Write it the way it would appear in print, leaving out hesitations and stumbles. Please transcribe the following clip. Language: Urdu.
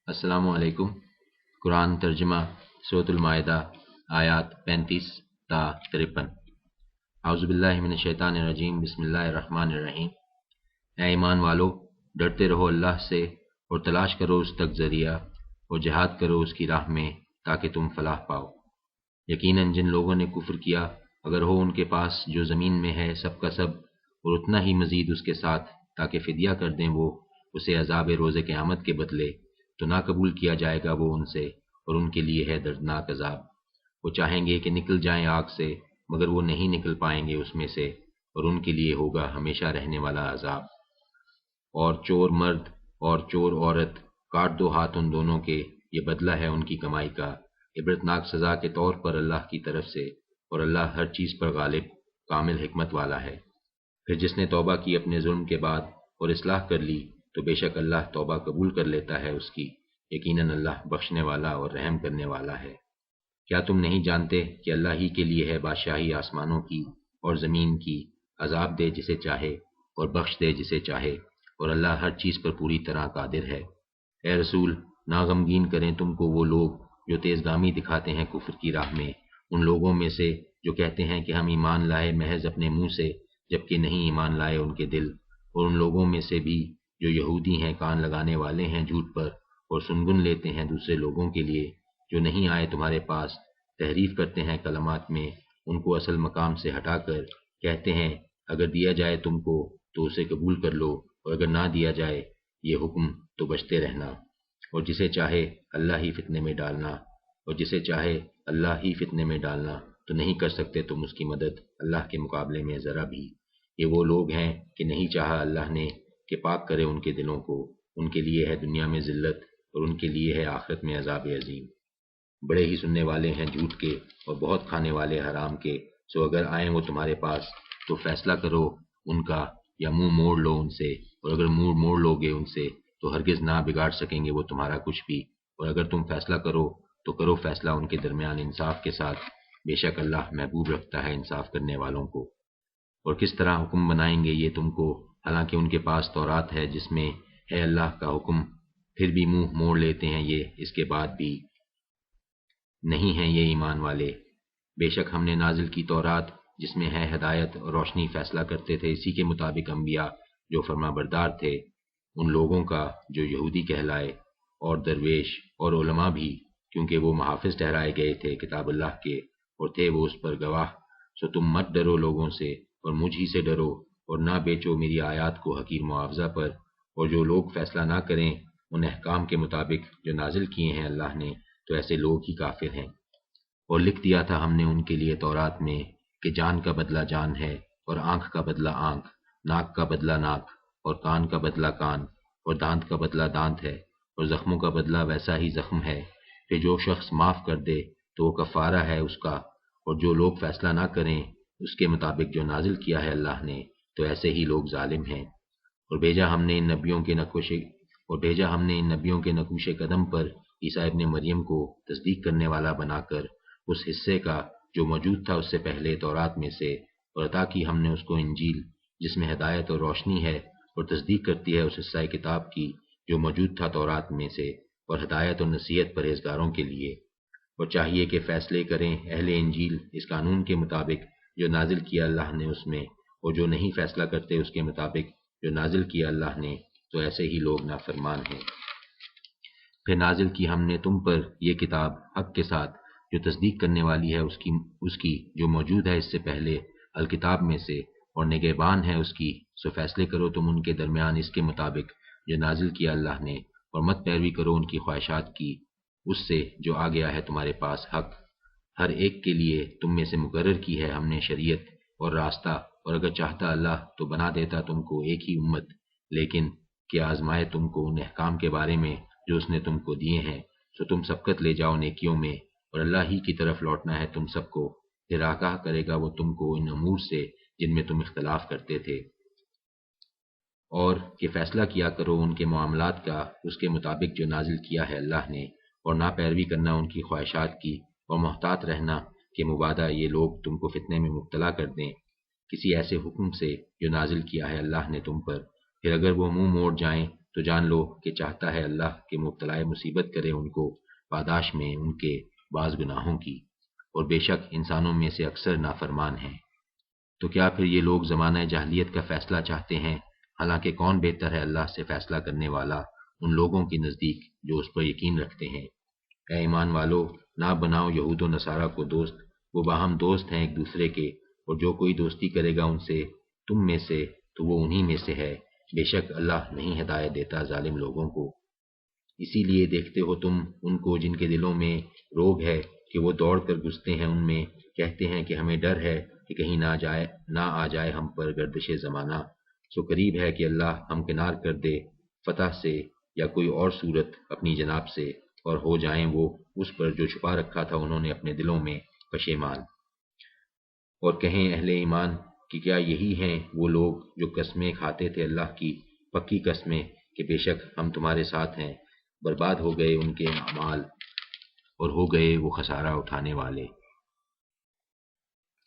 السلام علیکم۔ قرآن ترجمہ سورۃ المائدہ آیات 35 تا 53۔ اعوذ باللہ من الشیطان الرجیم، بسم اللہ الرحمن الرحیم۔ اے ایمان والو، ڈرتے رہو اللہ سے اور تلاش کرو اس تک ذریعہ اور جہاد کرو اس کی راہ میں تاکہ تم فلاح پاؤ۔ یقیناً جن لوگوں نے کفر کیا، اگر ہو ان کے پاس جو زمین میں ہے سب کا سب اور اتنا ہی مزید اس کے ساتھ، تاکہ فدیہ کر دیں وہ اسے عذاب روز قیامت کے بدلے، تو نہ قبول کیا جائے گا وہ ان سے، اور ان کے لیے ہے دردناک عذاب۔ وہ چاہیں گے کہ نکل جائیں آگ سے، مگر وہ نہیں نکل پائیں گے اس میں سے، اور ان کے لیے ہوگا ہمیشہ رہنے والا عذاب۔ اور چور مرد اور چور عورت کاٹ دو ہاتھ ان دونوں کے، یہ بدلہ ہے ان کی کمائی کا، عبرتناک سزا کے طور پر اللہ کی طرف سے، اور اللہ ہر چیز پر غالب، کامل حکمت والا ہے۔ پھر جس نے توبہ کی اپنے ظلم کے بعد اور اصلاح کر لی، تو بے شک اللہ توبہ قبول کر لیتا ہے اس کی، یقیناً اللہ بخشنے والا اور رحم کرنے والا ہے۔ کیا تم نہیں جانتے کہ اللہ ہی کے لیے ہے بادشاہی آسمانوں کی اور زمین کی، عذاب دے جسے چاہے اور بخش دے جسے چاہے، اور اللہ ہر چیز پر پوری طرح قادر ہے۔ اے رسول، نہ غمگین کریں تم کو وہ لوگ جو تیز گامی دکھاتے ہیں کفر کی راہ میں، ان لوگوں میں سے جو کہتے ہیں کہ ہم ایمان لائے محض اپنے منہ سے، جبکہ نہیں ایمان لائے ان کے دل، اور ان لوگوں میں سے بھی جو یہودی ہیں کان لگانے والے ہیں جھوٹ پر، اور سنگن لیتے ہیں دوسرے لوگوں کے لیے جو نہیں آئے تمہارے پاس، تحریف کرتے ہیں کلمات میں ان کو اصل مقام سے ہٹا کر، کہتے ہیں اگر دیا جائے تم کو تو اسے قبول کر لو، اور اگر نہ دیا جائے یہ حکم تو بچتے رہنا، اور جسے چاہے اللہ ہی فتنے میں ڈالنا، اور جسے چاہے اللہ ہی فتنے میں ڈالنا، تو نہیں کر سکتے تم اس کی مدد اللہ کے مقابلے میں ذرا بھی۔ یہ وہ لوگ ہیں کہ نہیں چاہا اللہ نے کہ پاک کرے ان کے دلوں کو، ان کے لیے ہے دنیا میں ذلت اور ان کے لیے ہے آخرت میں عذاب عظیم۔ بڑے ہی سننے والے ہیں جھوٹ کے اور بہت کھانے والے حرام کے، سو اگر آئیں وہ تمہارے پاس تو فیصلہ کرو ان کا، یا منہ موڑ لو ان سے، اور اگر منہ موڑ لو گے ان سے تو ہرگز نہ بگاڑ سکیں گے وہ تمہارا کچھ بھی، اور اگر تم فیصلہ کرو تو کرو فیصلہ ان کے درمیان انصاف کے ساتھ، بے شک اللہ محبوب رکھتا ہے انصاف کرنے والوں کو۔ اور کس طرح حکم بنائیں گے یہ تم کو، حالانکہ ان کے پاس تورات ہے جس میں ہے اللہ کا حکم، پھر بھی منہ موڑ لیتے ہیں یہ اس کے بعد بھی، نہیں ہیں یہ ایمان والے۔ بے شک ہم نے نازل کی تورات جس میں ہے ہدایت اور روشنی، فیصلہ کرتے تھے اسی کے مطابق انبیاء جو فرما بردار تھے، ان لوگوں کا جو یہودی کہلائے، اور درویش اور علماء بھی، کیونکہ وہ محافظ ٹھہرائے گئے تھے کتاب اللہ کے، اور تھے وہ اس پر گواہ۔ سو تم مت ڈرو لوگوں سے اور مجھ ہی سے ڈرو، اور نہ بیچو میری آیات کو حقیر معاوضہ پر، اور جو لوگ فیصلہ نہ کریں ان احکام کے مطابق جو نازل کیے ہیں اللہ نے، تو ایسے لوگ ہی کافر ہیں۔ اور لکھ دیا تھا ہم نے ان کے لیے تورات میں کہ جان کا بدلہ جان ہے، اور آنکھ کا بدلہ آنکھ، ناک کا بدلہ ناک، اور کان کا بدلہ کان، اور دانت کا بدلہ دانت ہے، اور زخموں کا بدلہ ویسا ہی زخم ہے۔ کہ جو شخص معاف کر دے تو وہ کفارہ ہے اس کا، اور جو لوگ فیصلہ نہ کریں اس کے مطابق جو نازل کیا ہے اللہ نے، تو ایسے ہی لوگ ظالم ہیں۔ اور بھیجا ہم نے ان نبیوں کے نقوش قدم پر عیسیٰ ابن مریم کو تصدیق کرنے والا بنا کر، اس حصے کا جو موجود تھا اس سے پہلے تورات میں سے، اور عطا کی ہم نے اس کو انجیل جس میں ہدایت اور روشنی ہے، اور تصدیق کرتی ہے اس حصہ کتاب کی جو موجود تھا تورات میں سے، اور ہدایت اور نصیحت پرہیزگاروں کے لیے۔ اور چاہیے کہ فیصلے کریں اہل انجیل اس قانون کے مطابق جو نازل کیا اللہ نے اس میں، اور جو نہیں فیصلہ کرتے اس کے مطابق جو نازل کیا اللہ نے، تو ایسے ہی لوگ نافرمان ہیں۔ پھر نازل کی ہم نے تم پر یہ کتاب حق کے ساتھ جو تصدیق کرنے والی ہے اس کی جو موجود ہے اس سے پہلے الکتاب میں سے، اور نگہبان ہے اس کی، سو فیصلے کرو تم ان کے درمیان اس کے مطابق جو نازل کیا اللہ نے، اور مت پیروی کرو ان کی خواہشات کی، اس سے جو آ گیا ہے تمہارے پاس حق۔ ہر ایک کے لیے تم میں سے مقرر کی ہے ہم نے شریعت اور راستہ، اور اگر چاہتا اللہ تو بنا دیتا تم کو ایک ہی امت، لیکن کہ آزمائے تم کو ان احکام کے بارے میں جو اس نے تم کو دیے ہیں، سو تم سبقت لے جاؤ نیکیوں میں، اور اللہ ہی کی طرف لوٹنا ہے تم سب کو، پھر آگاہ کرے گا وہ تم کو ان امور سے جن میں تم اختلاف کرتے تھے۔ اور کہ فیصلہ کیا کرو ان کے معاملات کا اس کے مطابق جو نازل کیا ہے اللہ نے، اور نہ پیروی کرنا ان کی خواہشات کی، اور محتاط رہنا کہ مبادہ یہ لوگ تم کو فتنے میں مبتلا کر دیں کسی ایسے حکم سے جو نازل کیا ہے اللہ نے تم پر، پھر اگر وہ منہ موڑ جائیں تو جان لو کہ چاہتا ہے اللہ کہ مبتلا مصیبت کرے ان کو پاداش میں ان کے بعض گناہوں کی، اور بے شک انسانوں میں سے اکثر نافرمان ہیں۔ تو کیا پھر یہ لوگ زمانہ جاہلیت کا فیصلہ چاہتے ہیں، حالانکہ کون بہتر ہے اللہ سے فیصلہ کرنے والا ان لوگوں کے نزدیک جو اس پر یقین رکھتے ہیں۔ اے ایمان والو، نہ بناؤ یہود و نصارہ کو دوست، وہ باہم دوست ہیں ایک دوسرے کے، اور جو کوئی دوستی کرے گا ان سے تم میں سے تو وہ انہی میں سے ہے، بے شک اللہ نہیں ہدایت دیتا ظالم لوگوں کو۔ اسی لیے دیکھتے ہو تم ان کو جن کے دلوں میں روگ ہے کہ وہ دوڑ کر گھستے ہیں ان میں، کہتے ہیں کہ ہمیں ڈر ہے کہ کہیں نہ آ جائے ہم پر گردش زمانہ، سو قریب ہے کہ اللہ ہمکنار کر دے فتح سے یا کوئی اور صورت اپنی جناب سے، اور ہو جائیں وہ اس پر جو چھپا رکھا تھا انہوں نے اپنے دلوں میں پشیمان۔ اور کہیں اہل ایمان کہ کیا یہی ہیں وہ لوگ جو قسمیں کھاتے تھے اللہ کی پکی قسمیں کہ بے شک ہم تمہارے ساتھ ہیں، برباد ہو گئے ان کے اعمال اور ہو گئے وہ خسارہ اٹھانے والے۔